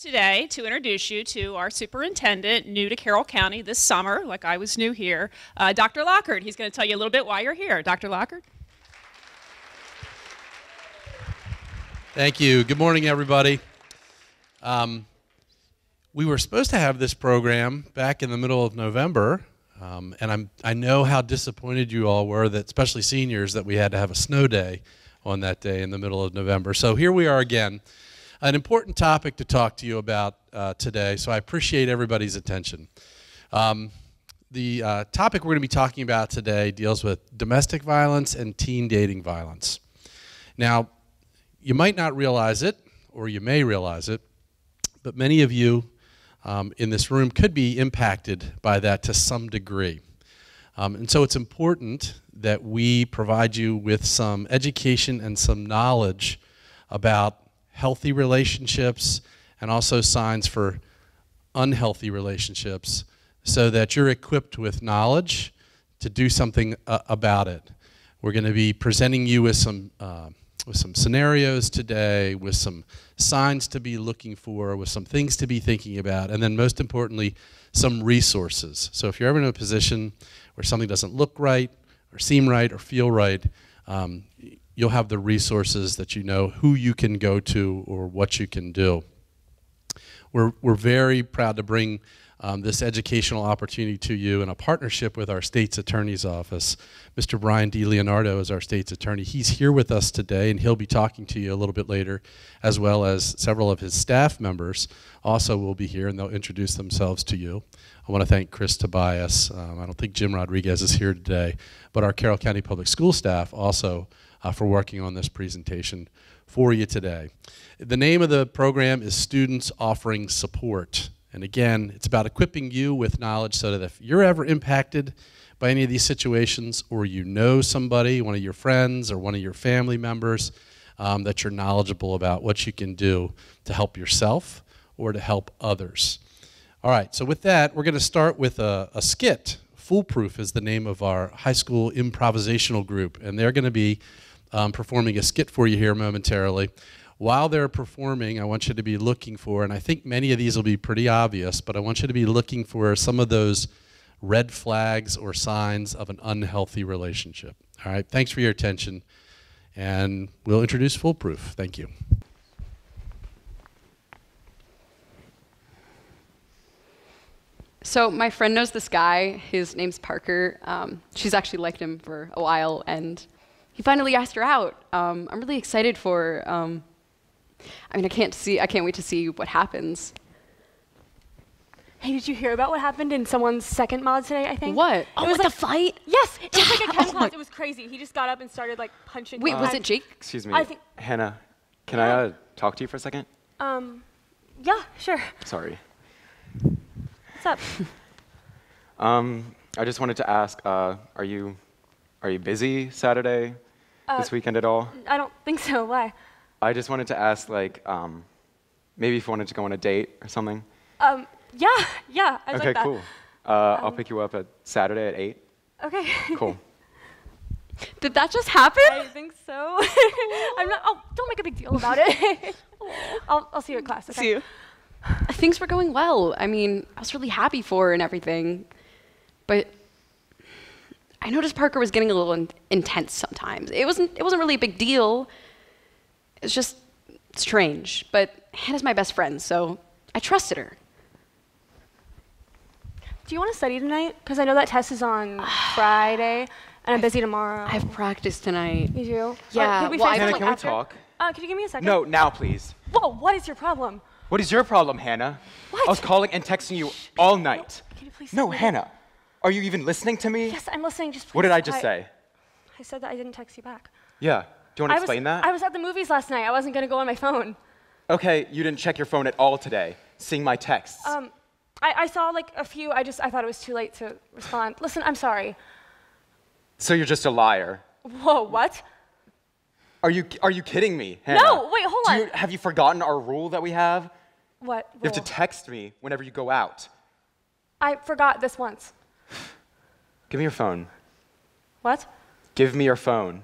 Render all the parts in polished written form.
today to introduce you to our superintendent, new to Carroll County this summer, like I was new here, Dr. Lockhart. He's going to tell you a little bit why you're here. Dr. Lockhart. Thank you. Good morning, everybody. We were supposed to have this program back in the middle of November, and I know how disappointed you all were, that especially seniors, that we had to have a snow day on that day in the middle of November. So here we are again. An important topic to talk to you about today, so I appreciate everybody's attention. The topic we're going to be talking about today deals with domestic violence and teen dating violence. Now, you might not realize it, or you may realize it, but many of you in this room could be impacted by that to some degree. And so it's important that we provide you with some education and some knowledge about healthy relationships and also signs for unhealthy relationships, so that you're equipped with knowledge to do something about it. We're going to be presenting you with some scenarios today, with some signs to be looking for, with some things to be thinking about, and then most importantly, some resources. So if you're ever in a position where something doesn't look right, or seem right, or feel right, you'll have the resources that you know who you can go to or what you can do. We're very proud to bring this educational opportunity to you in a partnership with our state's attorney's office. Mr. Brian DiLeonardo is our state's attorney. He's here with us today, and he'll be talking to you a little bit later, as well as several of his staff members also will be here, and they'll introduce themselves to you. I want to thank Chris Tobias. I don't think Jim Rodriguez is here today, but our Carroll County Public School staff also for working on this presentation for you today. The name of the program is Students Offering Support. And again, it's about equipping you with knowledge so that if you're ever impacted by any of these situations, or you know somebody, one of your friends or one of your family members, that you're knowledgeable about what you can do to help yourself or to help others. All right, so with that, we're going to start with a skit. Foolproof is the name of our high school improvisational group, and they're going to be performing a skit for you here momentarily. While they're performing, I want you to be looking for, and I think many of these will be pretty obvious, but I want you to be looking for some of those red flags or signs of an unhealthy relationship. All right, thanks for your attention, and we'll introduce Foolproof. Thank you. So my friend knows this guy. His name's Parker. She's actually liked him for a while, and he finally asked her out. I'm really excited for. I mean, I can't wait to see what happens. Hey, did you hear about what happened in someone's second mod today, I think? What? It was like a fight? Yes, it was like a chem class. It was crazy. He just got up and started like punching. Wait, was it Jake? Excuse me, I think Hannah, can I talk to you for a second? Yeah, sure. Sorry. What's up? I just wanted to ask, are you busy Saturday, this weekend at all? I don't think so. Why? I just wanted to ask, like, maybe if you wanted to go on a date or something. Yeah, I'd like that. Okay, cool. I'll pick you up at Saturday at 8. Okay. Cool. Did that just happen? I think so. I'm not. Oh, don't make a big deal about it. I'll see you at class. Okay? See you. Things were going well. I mean, I was really happy for her and everything, but I noticed Parker was getting a little intense sometimes. It wasn't really a big deal. It's just strange. But Hannah's my best friend, so I trusted her. Do you want to study tonight? Because I know that test is on Friday, and I'm busy tomorrow. I have practice tonight. You do? Yeah. Could we Well, FaceTime, Hannah, like, can we after? talk? Can you give me a second? No, now please. Whoa, what is your problem? What is your problem, Hannah? What? I was calling and texting you all night. Can you please No, stop me? Hannah, are you even listening to me? Yes, I'm listening. Just What did please I just quiet. say? I said that I didn't text you back. Yeah. Do you want to explain that? I was at the movies last night. I wasn't going to go on my phone. Okay, you didn't check your phone at all today, seeing my texts. I saw like a few. I thought it was too late to respond. Listen, I'm sorry. So you're just a liar. Whoa, what? Are you kidding me, Hannah? No, wait, hold on. Have you forgotten our rule that we have? What? You have to rule? text me whenever you go out. I forgot this once. Give me your phone. What? Give me your phone.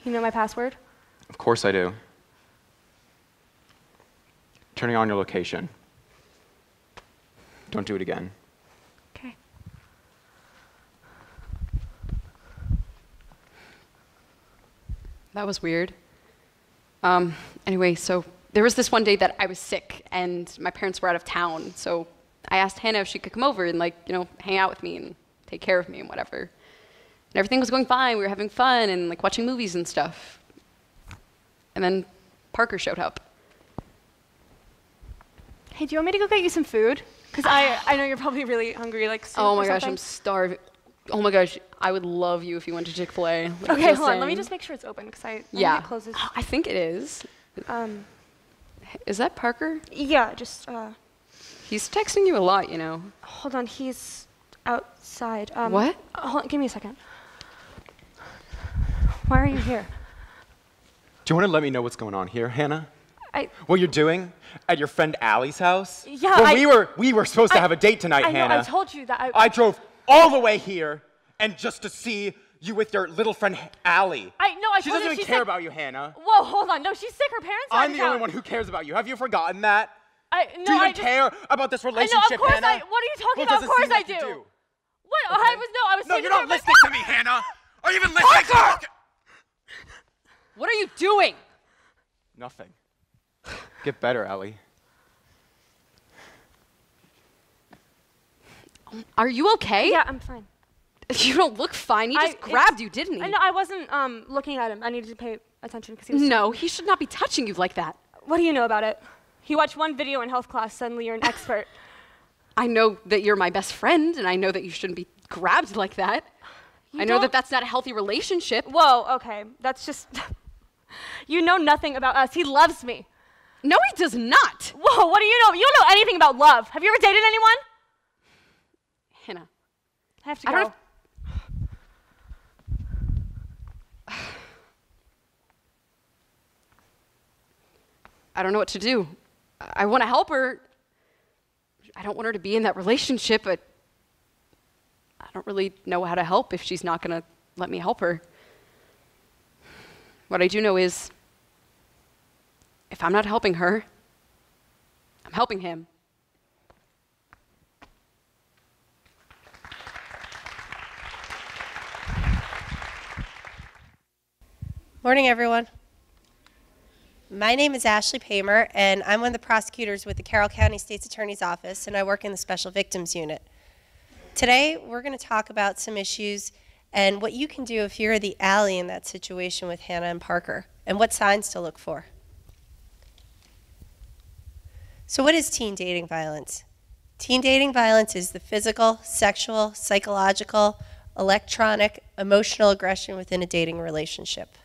You know my password? Of course I do. Turning on your location. Don't do it again. Okay. That was weird. Anyway, so there was this one day that I was sick and my parents were out of town. So I asked Hannah if she could come over and hang out with me and take care of me and whatever. And everything was going fine. We were having fun and watching movies and stuff. And then Parker showed up. Hey, do you want me to go get you some food? Because I know you're probably really hungry, like soup Oh my or gosh, something. I'm starving. Oh my gosh, I would love you if you went to Chick-fil-A. Okay, hold on. Let me just make sure it's open because I think it closes. I think it is. Is that Parker? Yeah, just He's texting you a lot, you know. hold on. He's outside. What? Hold on, give me a second. Why are you here? Do you want to let me know what's going on here, Hannah? I What you're doing at your friend Allie's house? Yeah, Well, we were supposed to have a date tonight, I know. Hannah. I told you that. I drove all the way here and just to see you with your little friend Allie. I She told doesn't you even she's care sick. about you, Hannah. Whoa, hold on. No, she's sick. Her parents are I'm the only one who cares about you. Have you forgotten that? Do you even care about this relationship, of course Hannah? What are you talking Well, about? doesn't Of course seem like I you do. do. What? Okay. I was No, sitting you're here not by listening to me, Hannah. Are you even listening? Parker! What are you doing? Nothing. Get better, Allie. Are you okay? Yeah, I'm fine. You don't look fine. He just grabbed you, didn't he? I know. I wasn't looking at him. I needed to pay attention because he was. No, he should not be touching you like that. What do you know about it? You watch one video in health class, suddenly you're an expert. I know that you're my best friend, and I know that you shouldn't be grabbed like that. I know that that's not a healthy relationship. Whoa, okay. That's just. You know nothing about us. He loves me. No, he does not. Whoa, what do you know? You don't know anything about love. Have you ever dated anyone? Hannah. I have to go. I don't. I don't know what to do. I want to help her. I don't want her to be in that relationship, but I don't really know how to help if she's not going to let me help her. What I do know is if I'm not helping her, I'm helping him. Morning, everyone. My name is Ashley Paymer, and I'm one of the prosecutors with the Carroll County State's Attorney's Office, and I work in the Special Victims Unit. Today, we're going to talk about some issues and what you can do if you're the Allie in that situation with Hannah and Parker, and what signs to look for. So what is teen dating violence? Teen dating violence is the physical, sexual, psychological, electronic, emotional aggression within a dating relationship.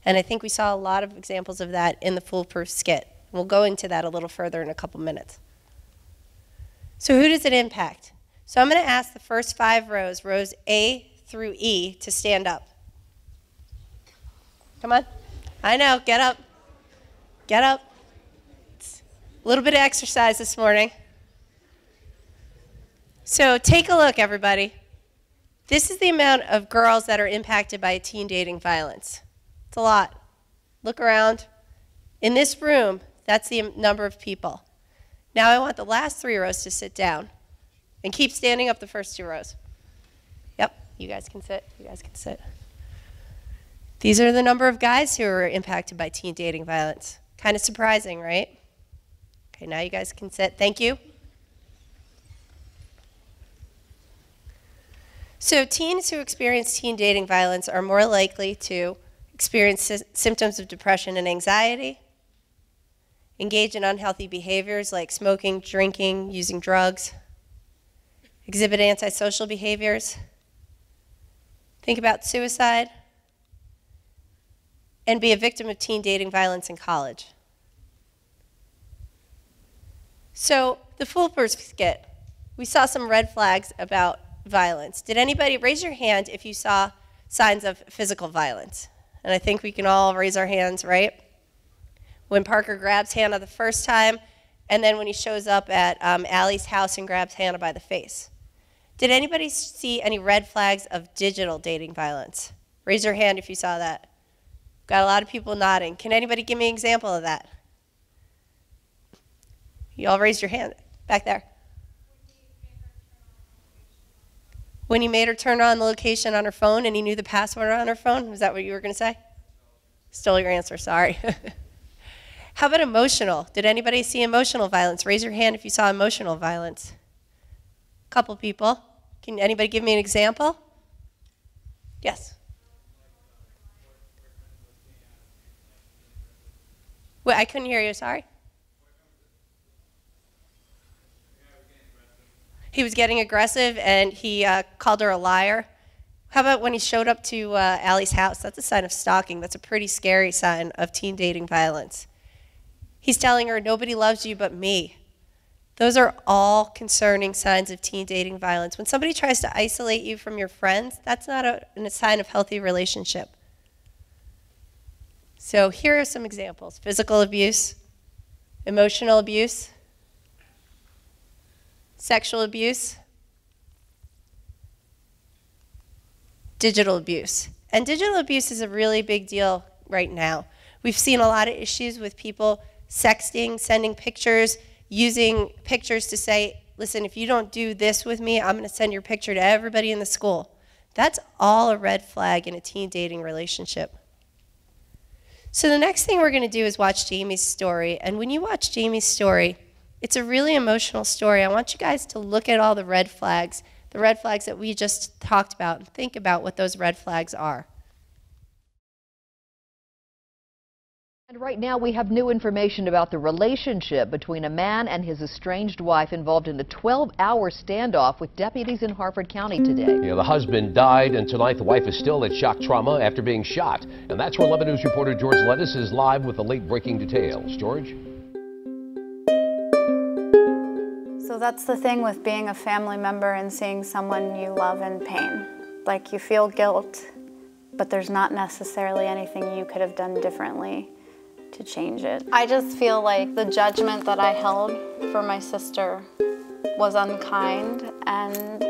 And I think we saw a lot of examples of that in the Foolproof skit. We'll go into that a little further in a couple minutes. So who does it impact? So I'm going to ask the first 5 rows, rows A through E, to stand up. Come on. I know, get up. Get up. It's a little bit of exercise this morning. So take a look, everybody. This is the amount of girls that are impacted by teen dating violence. It's a lot. Look around. In this room, that's the number of people. Now I want the last 3 rows to sit down. And keep standing up the first 2 rows. Yep, you guys can sit. You guys can sit. These are the number of guys who are impacted by teen dating violence. Kind of surprising, right? Okay, now you guys can sit. Thank you. So teens who experience teen dating violence are more likely to experience symptoms of depression and anxiety, engage in unhealthy behaviors like smoking, drinking, using drugs, exhibit antisocial behaviors, think about suicide, and be a victim of teen dating violence in college. So the Foolproof skit, we saw some red flags about violence. Did anybody raise your hand if you saw signs of physical violence? And I think we can all raise our hands, right? When Parker grabs Hannah the first time, and then when he shows up at Allie's house and grabs Hannah by the face. Did anybody see any red flags of digital dating violence? Raise your hand if you saw that. Got a lot of people nodding. Can anybody give me an example of that? You all raised your hand back there. When you made her turn on the location on her phone and he knew the password on her phone? Was that what you were going to say? Stole your answer, sorry. How about emotional? Did anybody see emotional violence? Raise your hand if you saw emotional violence. A couple people. Can anybody give me an example? Yes. Wait, I couldn't hear you, sorry. He was getting aggressive and he called her a liar. How about when he showed up to Allie's house? That's a sign of stalking. That's a pretty scary sign of teen dating violence. He's telling her, nobody loves you but me. Those are all concerning signs of teen dating violence. When somebody tries to isolate you from your friends, that's not a sign of healthy relationship. So here are some examples. Physical abuse, emotional abuse, sexual abuse, digital abuse. And digital abuse is a really big deal right now. We've seen a lot of issues with people sexting, sending pictures, using pictures to say, listen, if you don't do this with me, I'm going to send your picture to everybody in the school. That's all a red flag in a teen dating relationship. So the next thing we're going to do is watch Jamie's story. And when you watch Jamie's story, it's a really emotional story. I want you guys to look at all the red flags that we just talked about, and think about what those red flags are. And right now we have new information about the relationship between a man and his estranged wife involved in a 12-hour standoff with deputies in Harford County today. Yeah, the husband died, and tonight the wife is still at shock trauma after being shot. And that's where 11 News reporter George Lettis is live with the late-breaking details. George? So that's the thing with being a family member and seeing someone you love in pain. Like, you feel guilt, but there's not necessarily anything you could have done differently to change it. I just feel like the judgment that I held for my sister was unkind and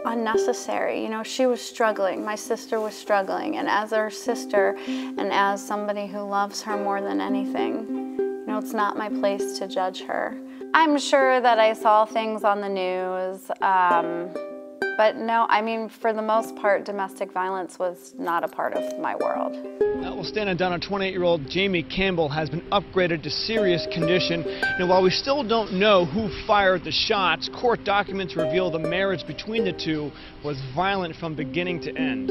unnecessary. You know, she was struggling, my sister was struggling, and as her sister and as somebody who loves her more than anything, you know, it's not my place to judge her. I'm sure that I saw things on the news, but no, I mean, for the most part, domestic violence was not a part of my world. Notwithstanding down, a 28-year-old Jamie Campbell has been upgraded to serious condition. And while we still don't know who fired the shots, court documents reveal the marriage between the two was violent from beginning to end.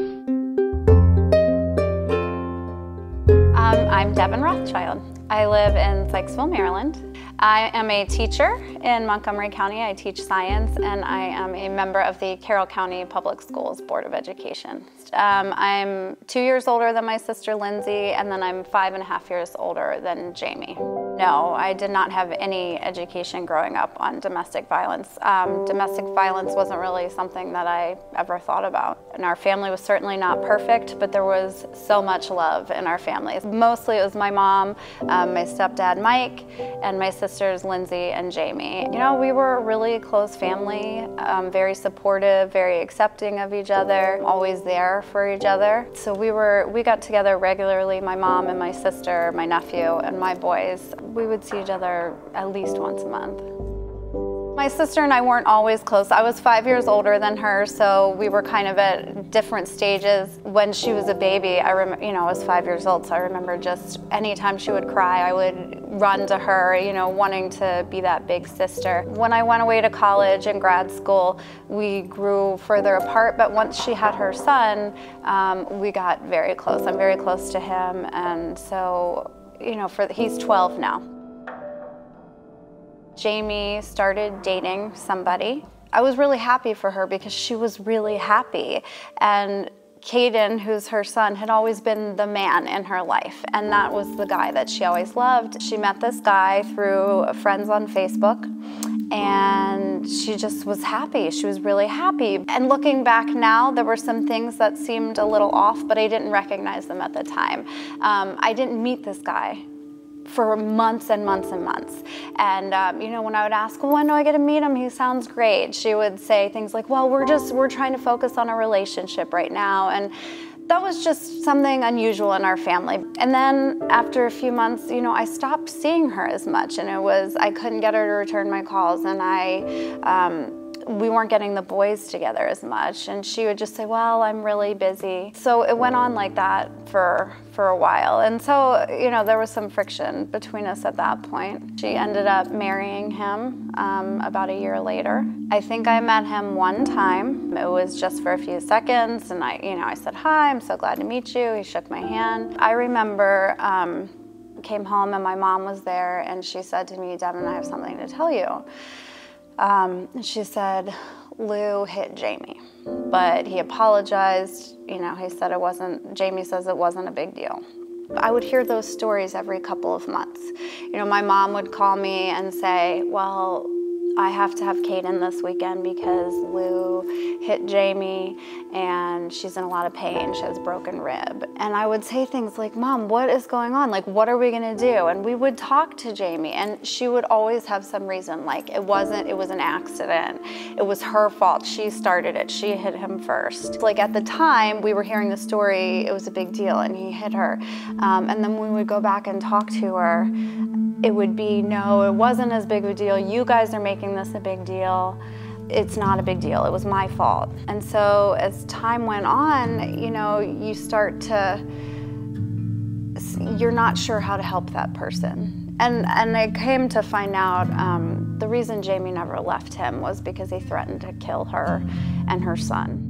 I'm Devin Rothschild. I live in Sykesville, Maryland. I am a teacher in Montgomery County. I teach science, and I am a member of the Carroll County Public Schools Board of Education. I'm 2 years older than my sister Lindsay, and then I'm 5.5 years older than Jamie. No, I did not have any education growing up on domestic violence. Domestic violence wasn't really something that I ever thought about. And our family was certainly not perfect, but there was so much love in our family. Mostly it was my mom, my stepdad Mike, and my sisters Lindsay and Jamie. You know, we were a really close family, very supportive, very accepting of each other, always there for each other. So we got together regularly, my mom and my sister, my nephew, and my boys. We would see each other at least once a month. My sister and I weren't always close. I was 5 years older than her, so we were kind of at different stages. When she was a baby, I remember, you know, I was 5 years old, so I remember just anytime she would cry, I would run to her, you know, wanting to be that big sister. When I went away to college and grad school, we grew further apart, but once she had her son, we got very close. I'm very close to him, and so, you know, he's 12 now. Jamie started dating somebody. I was really happy for her because she was really happy. And Caden, who's her son, had always been the man in her life. And that was the guy that she always loved. She met this guy through friends on Facebook. And she just was happy. She was really happy. And looking back now, there were some things that seemed a little off, but I didn't recognize them at the time. I didn't meet this guy for months and months and months. And you know, when I would ask, well, when do I get to meet him? He sounds great. She would say things like, well, we're trying to focus on a relationship right now. And That was just something unusual in our family. And then after a few months, you know, I stopped seeing her as much, and I couldn't get her to return my calls, and we weren't getting the boys together as much, and she would just say, well, I'm really busy. So it went on like that for a while, and so, you know, there was some friction between us at that point. She ended up marrying him about a year later. I think I met him one time. It was just for a few seconds, and I said, hi, I'm so glad to meet you. He shook my hand. I remember came home and my mom was there, and she said to me, Devin, I have something to tell you. She said, Lou hit Jamie, but he apologized. You know, he said Jamie says it wasn't a big deal. I would hear those stories every couple of months. You know, my mom would call me and say, well, I have to have Kaden this weekend because Lou hit Jamie and she's in a lot of pain. She has a broken rib. And I would say things like, Mom, what is going on? Like, what are we gonna do? And we would talk to Jamie, and she would always have some reason, like it was an accident. It was her fault. She started it. She hit him first. Like at the time we were hearing the story, it was a big deal and he hit her. And then when we would go back and talk to her, it would be, no, it wasn't as big of a deal. You guys are making this a big deal. It's not a big deal. It was my fault. And so as time went on, you know, you're not sure how to help that person. And I came to find out the reason Jamie never left him was because he threatened to kill her and her son.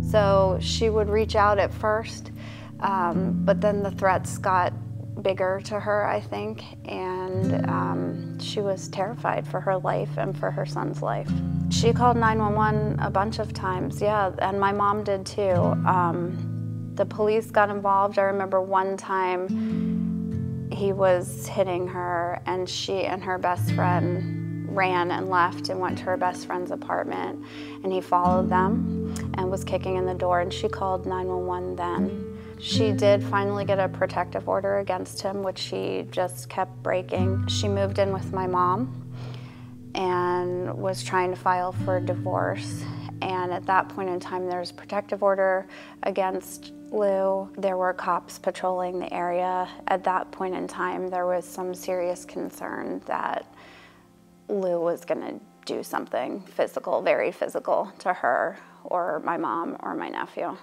So she would reach out at first, but then the threats got bigger to her, I think, and she was terrified for her life and for her son's life. She called 911 a bunch of times, yeah, and my mom did too. The police got involved. I remember one time he was hitting her, and she and her best friend ran and left and went to her best friend's apartment, and he followed them and was kicking in the door, and she called 911 then. She did finally get a protective order against him, which she just kept breaking. She moved in with my mom and was trying to file for divorce. And at that point in time, there was a protective order against Lou. There were cops patrolling the area. At that point in time, there was some serious concern that Lou was gonna do something physical, very physical to her or my mom or my nephew.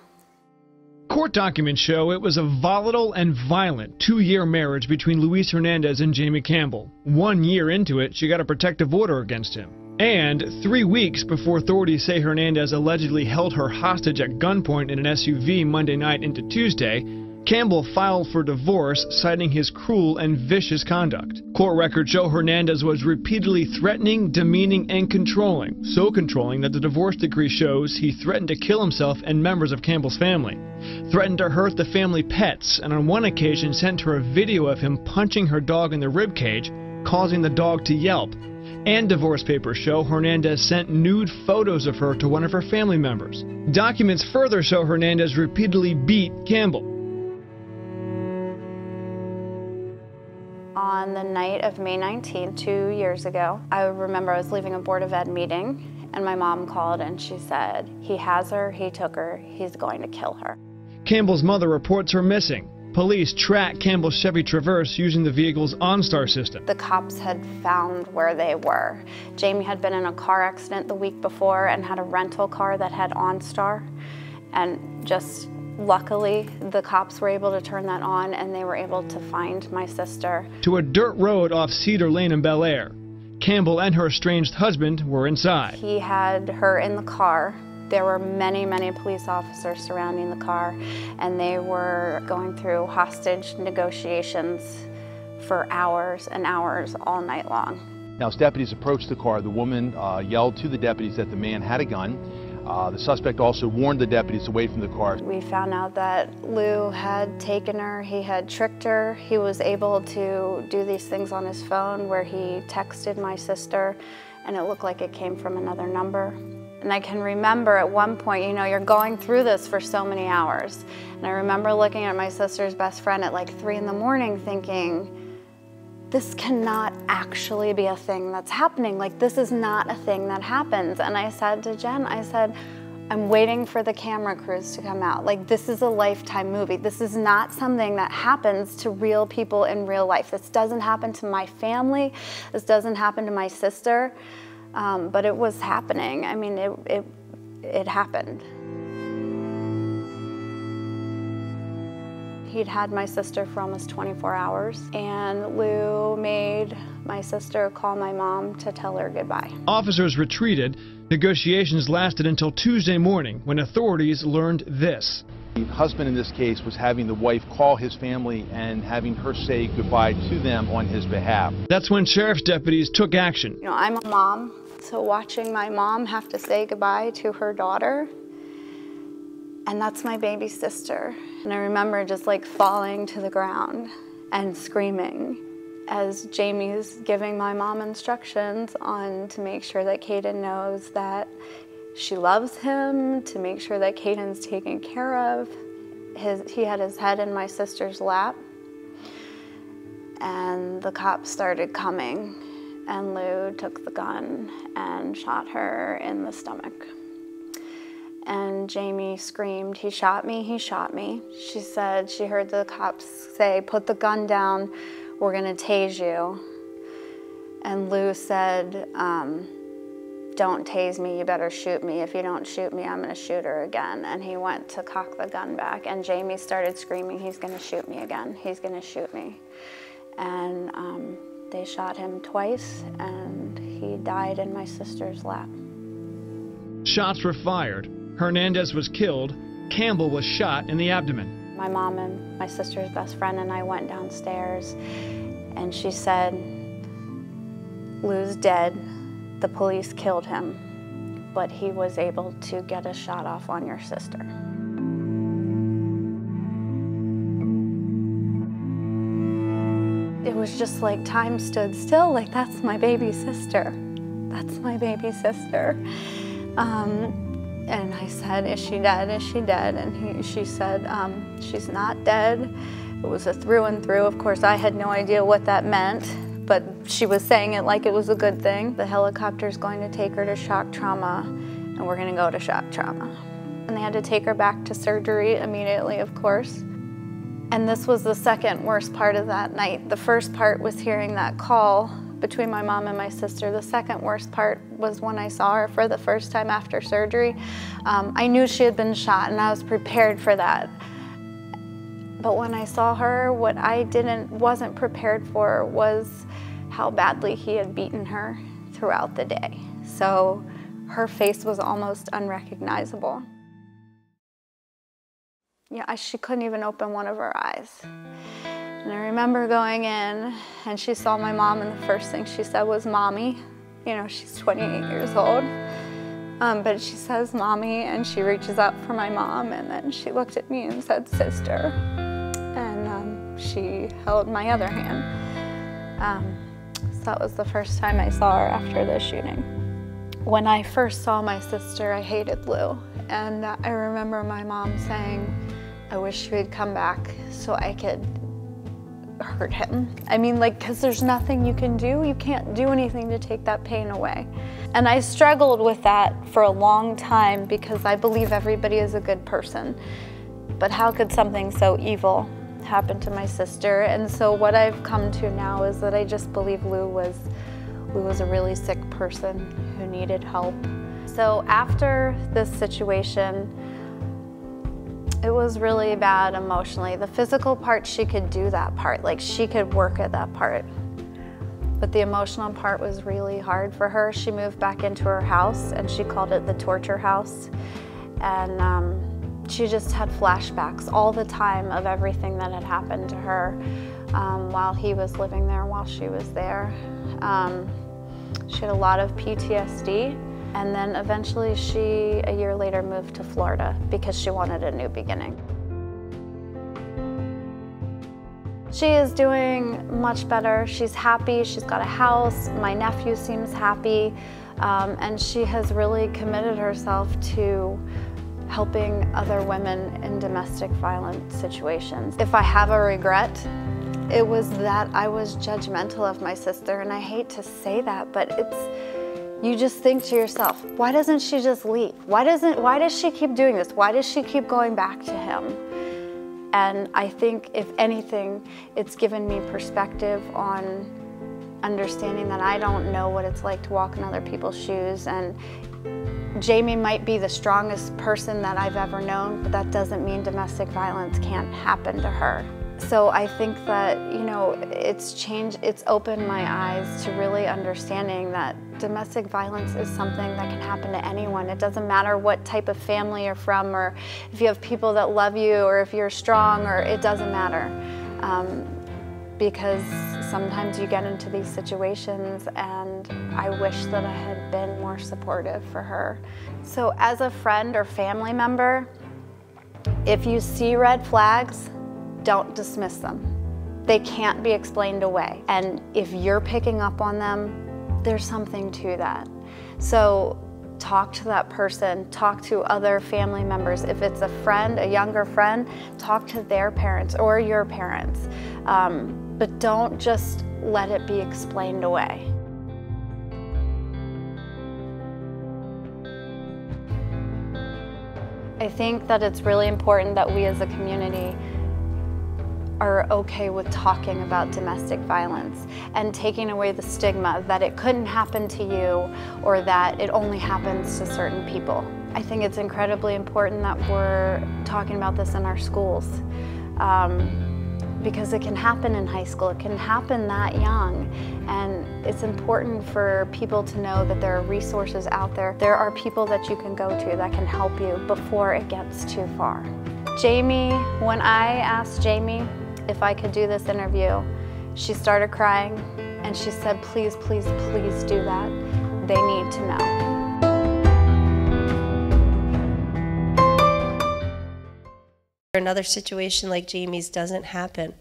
Court documents show it was a volatile and violent 2-year marriage between Luis Hernandez and Jamie Campbell. 1 year into it, she got a protective order against him. And 3 weeks before authorities say Hernandez allegedly held her hostage at gunpoint in an SUV Monday night into Tuesday, Campbell filed for divorce, citing his cruel and vicious conduct. Court records show Hernandez was repeatedly threatening, demeaning, and controlling. So controlling that the divorce decree shows he threatened to kill himself and members of Campbell's family. Threatened to hurt the family pets, and on one occasion sent her a video of him punching her dog in the ribcage, causing the dog to yelp. And divorce papers show Hernandez sent nude photos of her to one of her family members. Documents further show Hernandez repeatedly beat Campbell. On the night of May 19th, 2 years ago, I remember I was leaving a Board of Ed meeting, and my mom called and she said, he has her, he took her, he's going to kill her. Campbell's mother reports her missing. Police track Campbell's Chevy Traverse using the vehicle's OnStar system. The cops had found where they were. Jamie had been in a car accident the week before and had a rental car that had OnStar, and just luckily, the cops were able to turn that on and they were able to find my sister. To a dirt road off Cedar Lane in Bel Air. Campbell and her estranged husband were inside. He had her in the car. There were many, many police officers surrounding the car, and they were going through hostage negotiations for hours and hours all night long. Now, as deputies approached the car, the woman yelled to the deputies that the man had a gun. The suspect also warned the deputies away from the car. We found out that Lou had taken her, he had tricked her. He was able to do these things on his phone where he texted my sister, and it looked like it came from another number. And I can remember at one point, you know, you're going through this for so many hours. And I remember looking at my sister's best friend at like 3 in the morning thinking, this cannot actually be a thing that's happening. Like, this is not a thing that happens. And I said to Jen, I said, I'm waiting for the camera crews to come out. Like, this is a Lifetime movie. This is not something that happens to real people in real life. This doesn't happen to my family. This doesn't happen to my sister. But it was happening. I mean, it happened. He'd had my sister for almost 24 hours, and Lou made my sister call my mom to tell her goodbye. Officers retreated. Negotiations lasted until Tuesday morning when authorities learned this. The husband in this case was having the wife call his family and having her say goodbye to them on his behalf. That's when sheriff's deputies took action. You know, I'm a mom, so watching my mom have to say goodbye to her daughter, and that's my baby sister. And I remember just like falling to the ground and screaming as Jamie's giving my mom instructions on to make sure that Caden knows that she loves him, to make sure that Caden's taken care of. He had his head in my sister's lap, and the cops started coming, and Lou took the gun and shot her in the stomach. And Jamie screamed, "He shot me, he shot me." She said she heard the cops say, "Put the gun down, we're gonna tase you." And Lou said, "Don't tase me, you better shoot me. If you don't shoot me, I'm gonna shoot her again." And he went to cock the gun back, and Jamie started screaming, "He's gonna shoot me again, he's gonna shoot me." And they shot him twice, and he died in my sister's lap. Shots were fired. Hernandez was killed. Campbell was shot in the abdomen. My mom and my sister's best friend and I went downstairs, and she said, "Lou's dead. The police killed him, but he was able to get a shot off on your sister." It was just like time stood still, like, that's my baby sister. That's my baby sister. And I said, "Is she dead? Is she dead?" And she said, "She's not dead." It was a through and through. Of course, I had no idea what that meant, but she was saying it like it was a good thing. The helicopter's going to take her to shock trauma, and we're gonna go to shock trauma. And they had to take her back to surgery immediately, of course. And this was the second worst part of that night. The first part was hearing that call between my mom and my sister. The second worst part was when I saw her for the first time after surgery. I knew she had been shot, and I was prepared for that. But when I saw her, what I wasn't prepared for was how badly he had beaten her throughout the day. So her face was almost unrecognizable. Yeah, she couldn't even open one of her eyes. And I remember going in, and she saw my mom, and the first thing she said was, "Mommy." You know, she's 28 years old. But she says, "Mommy," and she reaches out for my mom, and then she looked at me and said, "Sister." And she held my other hand. So that was the first time I saw her after the shooting. When I first saw my sister, I hated Lou. And I remember my mom saying, "I wish he would come back so I could hurt him." I mean, like, because there's nothing you can do. You can't do anything to take that pain away. And I struggled with that for a long time because I believe everybody is a good person. But how could something so evil happen to my sister? And so what I've come to now is that I just believe Lou was a really sick person who needed help. So after this situation, it was really bad emotionally. The physical part, she could do that part. Like, she could work at that part. But the emotional part was really hard for her. She moved back into her house, and she called it the torture house. And she just had flashbacks all the time of everything that had happened to her while he was living there, while she was there. She had a lot of PTSD. And then eventually she, a year later, moved to Florida because she wanted a new beginning. She is doing much better. She's happy, she's got a house, my nephew seems happy, and she has really committed herself to helping other women in domestic violence situations. If I have a regret, it was that I was judgmental of my sister, and I hate to say that, but you just think to yourself, why doesn't she just leave? Why does she keep doing this? Why does she keep going back to him? And I think, if anything, it's given me perspective on understanding that I don't know what it's like to walk in other people's shoes. And Jamie might be the strongest person that I've ever known, but that doesn't mean domestic violence can't happen to her. So I think that, you know, it's opened my eyes to really understanding that domestic violence is something that can happen to anyone. It doesn't matter what type of family you're from, or if you have people that love you, or if you're strong, or it doesn't matter. Because sometimes you get into these situations, and I wish that I had been more supportive for her. So as a friend or family member, if you see red flags, don't dismiss them. They can't be explained away. And if you're picking up on them, there's something to that. So talk to that person, talk to other family members. If it's a friend, a younger friend, talk to their parents or your parents. But don't just let it be explained away. I think that it's really important that we as a community are okay with talking about domestic violence and taking away the stigma that it couldn't happen to you or that it only happens to certain people. I think it's incredibly important that we're talking about this in our schools because it can happen in high school, it can happen that young, and it's important for people to know that there are resources out there. There are people that you can go to that can help you before it gets too far. Jamie, when I asked Jamie if I could do this interview, she started crying and she said, please, please, please do that. They need to know. Another situation like Jamie's doesn't happen.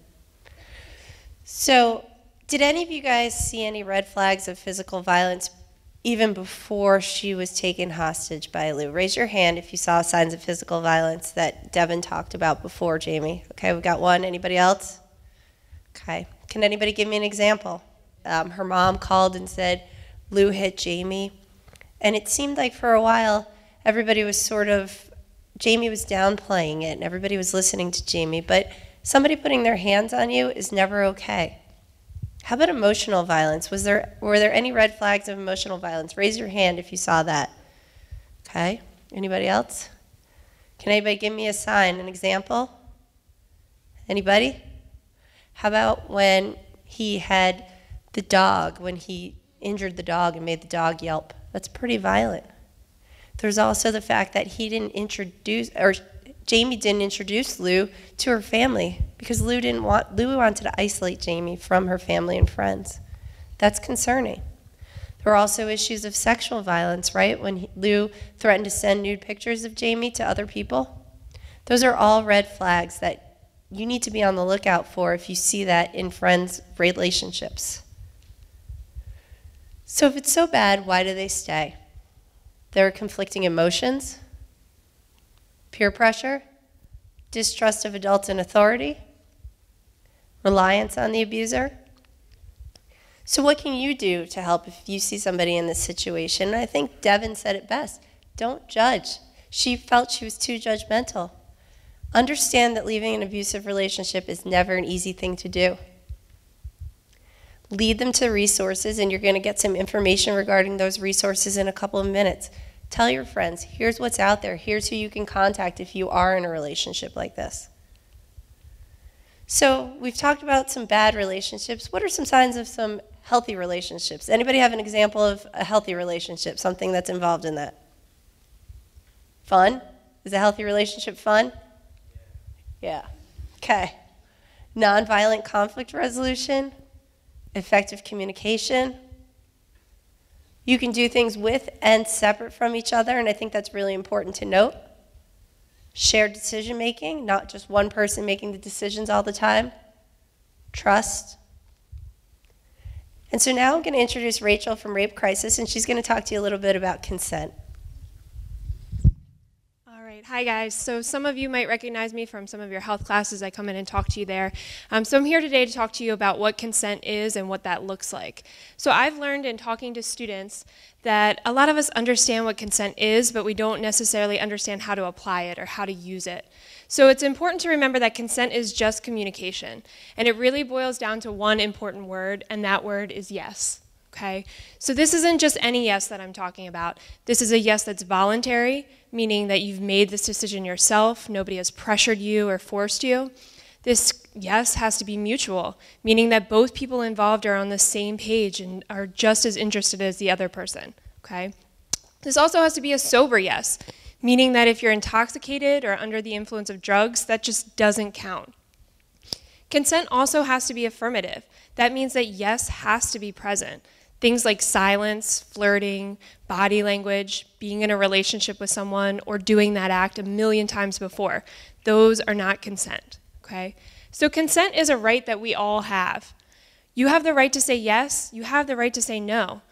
So, did any of you guys see any red flags of physical violence even before she was taken hostage by Lou? Raise your hand if you saw signs of physical violence that Devin talked about before Jamie. Okay, we've got one. Anybody else? Okay. Can anybody give me an example? Her mom called and said Lou hit Jamie. And it seemed like for a while everybody was Jamie was downplaying it and everybody was listening to Jamie. But somebody putting their hands on you is never okay. How about emotional violence? Were there any red flags of emotional violence? Raise your hand if you saw that. Okay. Anybody else? Can anybody give me a sign, an example? Anybody? How about when he had the dog, when he injured the dog and made the dog yelp? That's pretty violent. There's also the fact that Jamie didn't introduce Lou to her family because Lou wanted to isolate Jamie from her family and friends. That's concerning. There were also issues of sexual violence, right? When Lou threatened to send nude pictures of Jamie to other people. Those are all red flags that you need to be on the lookout for if you see that in friends' relationships. So if it's so bad, why do they stay? There are conflicting emotions, peer pressure, distrust of adults in authority, reliance on the abuser. So what can you do to help if you see somebody in this situation? And I think Devin said it best. Don't judge. She felt she was too judgmental. Understand that leaving an abusive relationship is never an easy thing to do. Lead them to resources, and you're going to get some information regarding those resources in a couple of minutes. Tell your friends, here's what's out there. Here's who you can contact if you are in a relationship like this. So we've talked about some bad relationships. What are some signs of some healthy relationships? Anybody have an example of a healthy relationship, something that's involved in that? Fun? Is a healthy relationship fun? Yeah. Okay. Nonviolent conflict resolution, effective communication. You can do things with and separate from each other, and I think that's really important to note. Shared decision making, not just one person making the decisions all the time. Trust. And so now I'm going to introduce Rachel from Rape Crisis, and she's going to talk to you a little bit about consent. All right. right. Hi, guys. So some of you might recognize me from some of your health classes. I come in and talk to you there. So I'm here today to talk to you about what consent is and what that looks like. So I've learned in talking to students that a lot of us understand what consent is, but we don't necessarily understand how to apply it or how to use it. So it's important to remember that consent is just communication, and it really boils down to one important word, and that word is yes. Okay? So this isn't just any yes that I'm talking about. This is a yes that's voluntary, meaning that you've made this decision yourself, nobody has pressured you or forced you. This yes has to be mutual, meaning that both people involved are on the same page and are just as interested as the other person. Okay? This also has to be a sober yes, meaning that if you're intoxicated or under the influence of drugs, that just doesn't count. Consent also has to be affirmative. That means that yes has to be present. Things like silence, flirting, body language, being in a relationship with someone, or doing that act a million times before, those are not consent, okay? So consent is a right that we all have. You have the right to say yes, you have the right to say no,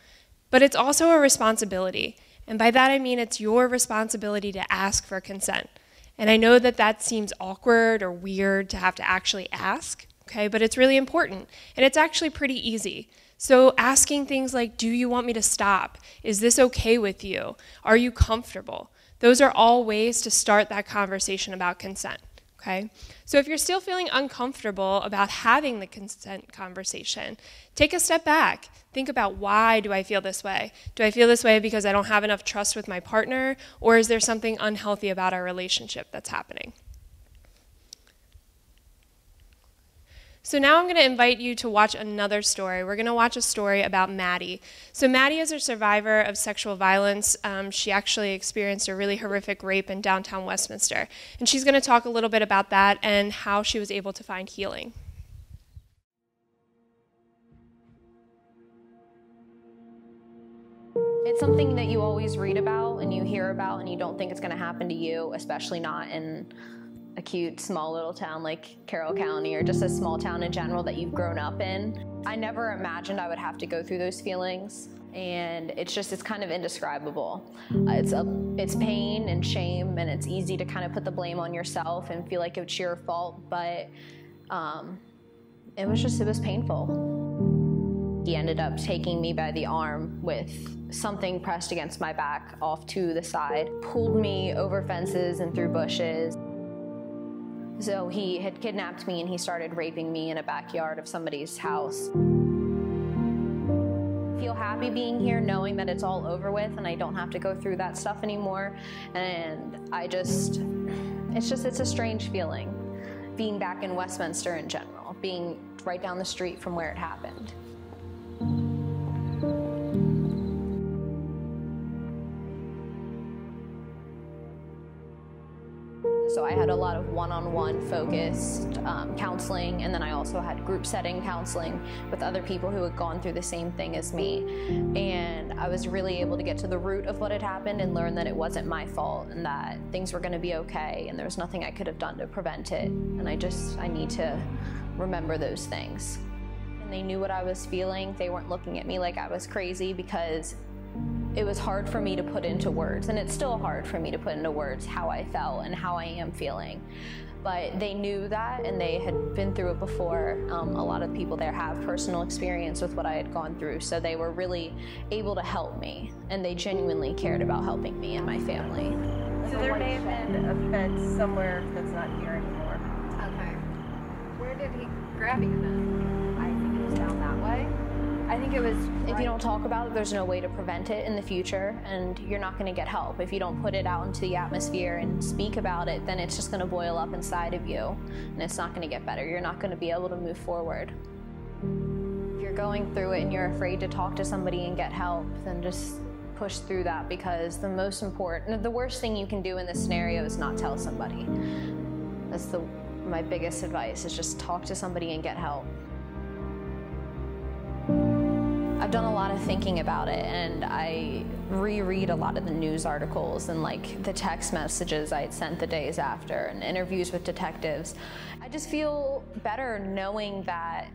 but it's also a responsibility. And by that I mean it's your responsibility to ask for consent. And I know that that seems awkward or weird to have to actually ask, okay, but it's really important. And it's actually pretty easy. So asking things like, do you want me to stop? Is this okay with you? Are you comfortable? Those are all ways to start that conversation about consent, okay? So if you're still feeling uncomfortable about having the consent conversation, take a step back. Think about, why do I feel this way? Do I feel this way because I don't have enough trust with my partner, or is there something unhealthy about our relationship that's happening? So now I'm going to invite you to watch another story. We're going to watch a story about Maddie. So Maddie is a survivor of sexual violence. She actually experienced a really horrific rape in downtown Westminster. And she's going to talk a little bit about that and how she was able to find healing. It's something that you always read about and you hear about, and you don't think it's going to happen to you, especially not in a cute small little town like Carroll County, or just a small town in general that you've grown up in. I never imagined I would have to go through those feelings, and it's kind of indescribable. It's pain and shame, and it's easy to kind of put the blame on yourself and feel like it's your fault, but it was painful. He ended up taking me by the arm with something pressed against my back off to the side, pulled me over fences and through bushes. So he had kidnapped me and he started raping me in a backyard of somebody's house. I feel happy being here, knowing that it's all over with and I don't have to go through that stuff anymore. And it's a strange feeling, being back in Westminster in general, being right down the street from where it happened. So I had a lot of one-on-one focused counseling, and then I also had group setting counseling with other people who had gone through the same thing as me. And I was really able to get to the root of what had happened and learn that it wasn't my fault and that things were going to be okay and there was nothing I could have done to prevent it. And I need to remember those things. And they knew what I was feeling. They weren't looking at me like I was crazy, because it was hard for me to put into words, and it's still hard for me to put into words how I felt and how I am feeling. But they knew that, and they had been through it before. A lot of people there have personal experience with what I had gone through, so they were really able to help me, and they genuinely cared about helping me and my family. So there may have been a fence somewhere that's not here anymore. Okay. Where did he grab you then? I think it was down that way. I think it was... If you don't talk about it, there's no way to prevent it in the future, and you're not going to get help. If you don't put it out into the atmosphere and speak about it, then it's just going to boil up inside of you, and it's not going to get better. You're not going to be able to move forward. If you're going through it and you're afraid to talk to somebody and get help, then just push through that, because the worst thing you can do in this scenario is not tell somebody. That's my biggest advice, is just talk to somebody and get help. I've done a lot of thinking about it, and I reread a lot of the news articles and like the text messages I had sent the days after and interviews with detectives. I just feel better knowing that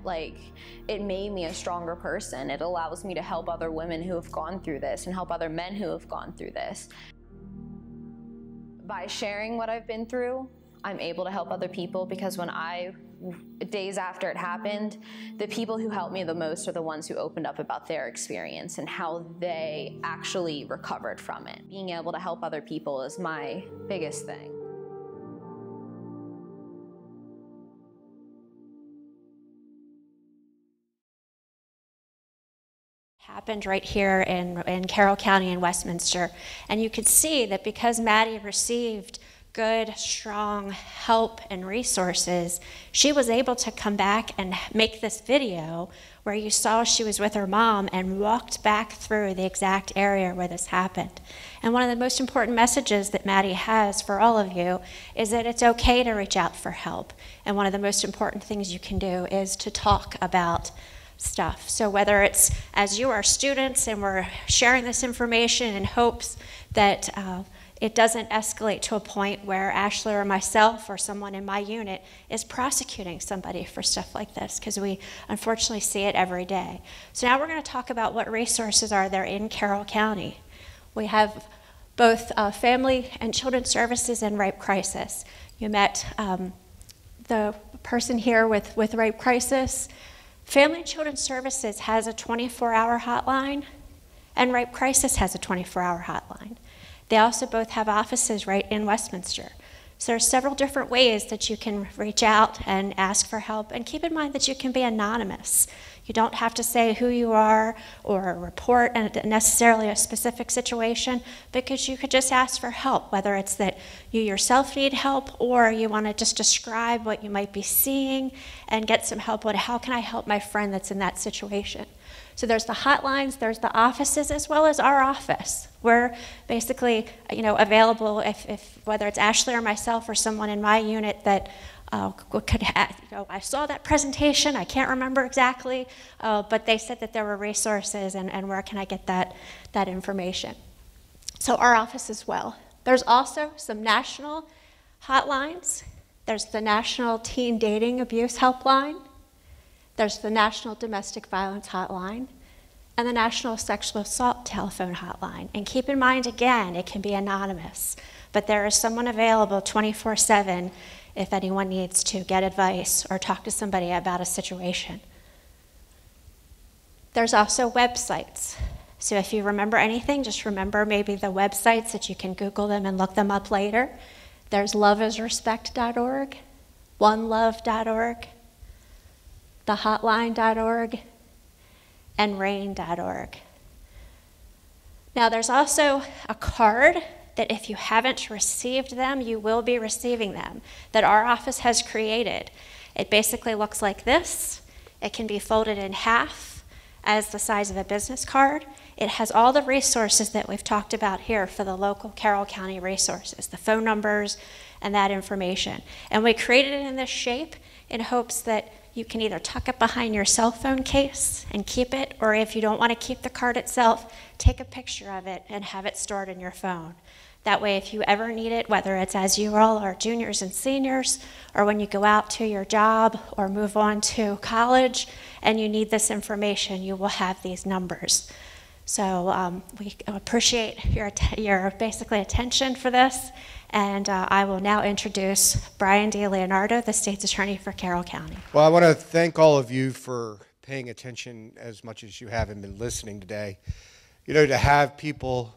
it made me a stronger person. It allows me to help other women who have gone through this and help other men who have gone through this. By sharing what I've been through, I'm able to help other people, because days after it happened, the people who helped me the most are the ones who opened up about their experience and how they actually recovered from it. Being able to help other people is my biggest thing. Happened right here in Carroll County in Westminster. And you could see that because Maddie received good, strong help and resources, she was able to come back and make this video where you saw she was with her mom and walked back through the exact area where this happened. And one of the most important messages that Maddie has for all of you is that it's okay to reach out for help. And one of the most important things you can do is to talk about stuff. So whether it's as you are students and we're sharing this information in hopes that it doesn't escalate to a point where Ashley or myself or someone in my unit is prosecuting somebody for stuff like this, because we unfortunately see it every day. So now we're going to talk about what resources are there in Carroll County. We have both Family and Children's Services and Rape Crisis. You met the person here with Rape Crisis. Family and Children's Services has a 24-hour hotline, and Rape Crisis has a 24-hour hotline. They also both have offices right in Westminster. So there are several different ways that you can reach out and ask for help, and keep in mind that you can be anonymous. You don't have to say who you are or report necessarily a specific situation, because you could just ask for help, whether it's that you yourself need help or you want to just describe what you might be seeing and get some help with how can I help my friend that's in that situation. So there's the hotlines, there's the offices, as well as our office. We're basically, available if whether it's Ashley or myself or someone in my unit that I saw that presentation, I can't remember exactly, but they said that there were resources and where can I get that information. So our office as well. There's also some national hotlines. There's the National Teen Dating Abuse Helpline. There's the National Domestic Violence Hotline and the National Sexual Assault Telephone Hotline. And keep in mind, again, it can be anonymous, but there is someone available 24/7 if anyone needs to get advice or talk to somebody about a situation. There's also websites. So if you remember anything, just remember maybe the websites that you can Google them and look them up later. There's loveisrespect.org, onelove.org, thehotline.org, and rain.org. Now there's also a card that if you haven't received them, you will be receiving them, that our office has created. It basically looks like this. It can be folded in half as the size of a business card. It has all the resources that we've talked about here for the local Carroll County resources, the phone numbers and that information. And we created it in this shape in hopes that you can either tuck it behind your cell phone case and keep it, or if you don't want to keep the card itself, take a picture of it and have it stored in your phone. That way, if you ever need it, whether it's as you all are juniors and seniors, or when you go out to your job or move on to college and you need this information, you will have these numbers. So we appreciate your basically attention for this, and I will now introduce Brian DiLeonardo, the State's Attorney for Carroll County. Well, I want to thank all of you for paying attention as much as you have and been listening today. To have people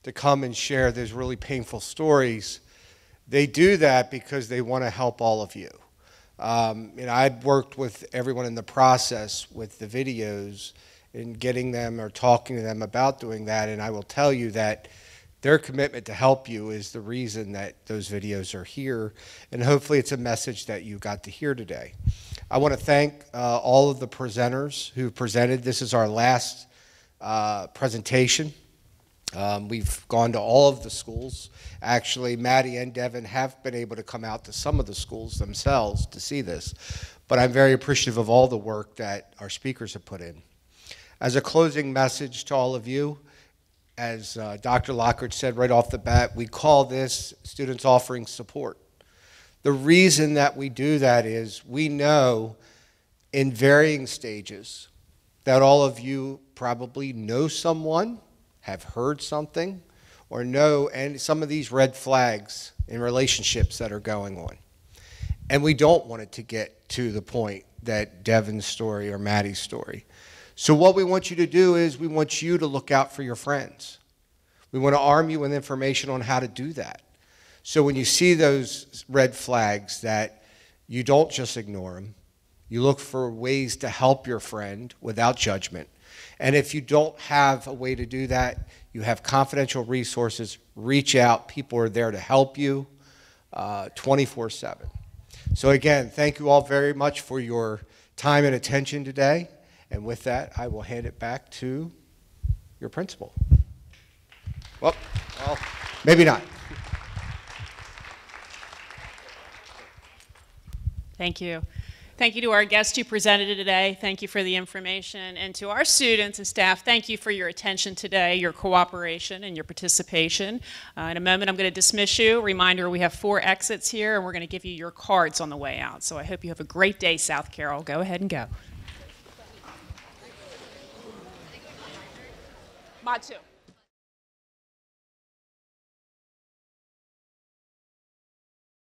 to come and share those really painful stories, they do that because they want to help all of you. I've worked with everyone in the process with the videos and getting them or talking to them about doing that, and I will tell you that their commitment to help you is the reason that those videos are here, and hopefully it's a message that you got to hear today. I want to thank all of the presenters who presented. This is our last presentation. We've gone to all of the schools. Actually, Maddie and Devin have been able to come out to some of the schools themselves to see this, but I'm very appreciative of all the work that our speakers have put in. As a closing message to all of you, as Dr. Lockhart said right off the bat, we call this Students Offering Support. The reason that we do that is we know in varying stages that all of you probably know someone, have heard something, or know and some of these red flags in relationships that are going on. And we don't want it to get to the point that Devin's story or Maddie's story. So what we want you to do is we want you to look out for your friends. We want to arm you with information on how to do that. So when you see those red flags, that you don't just ignore them. You look for ways to help your friend without judgment. And if you don't have a way to do that, you have confidential resources. Reach out. People are there to help you 24/7. So again, thank you all very much for your time and attention today. And with that, I will hand it back to your principal. Well, maybe not. Thank you. Thank you to our guests who presented today. Thank you for the information. And to our students and staff, thank you for your attention today, your cooperation, and your participation. In a moment, I'm going to dismiss you. Reminder, we have 4 exits here, and we're going to give you your cards on the way out. So I hope you have a great day, South Carroll. Go ahead and go. Mod 2.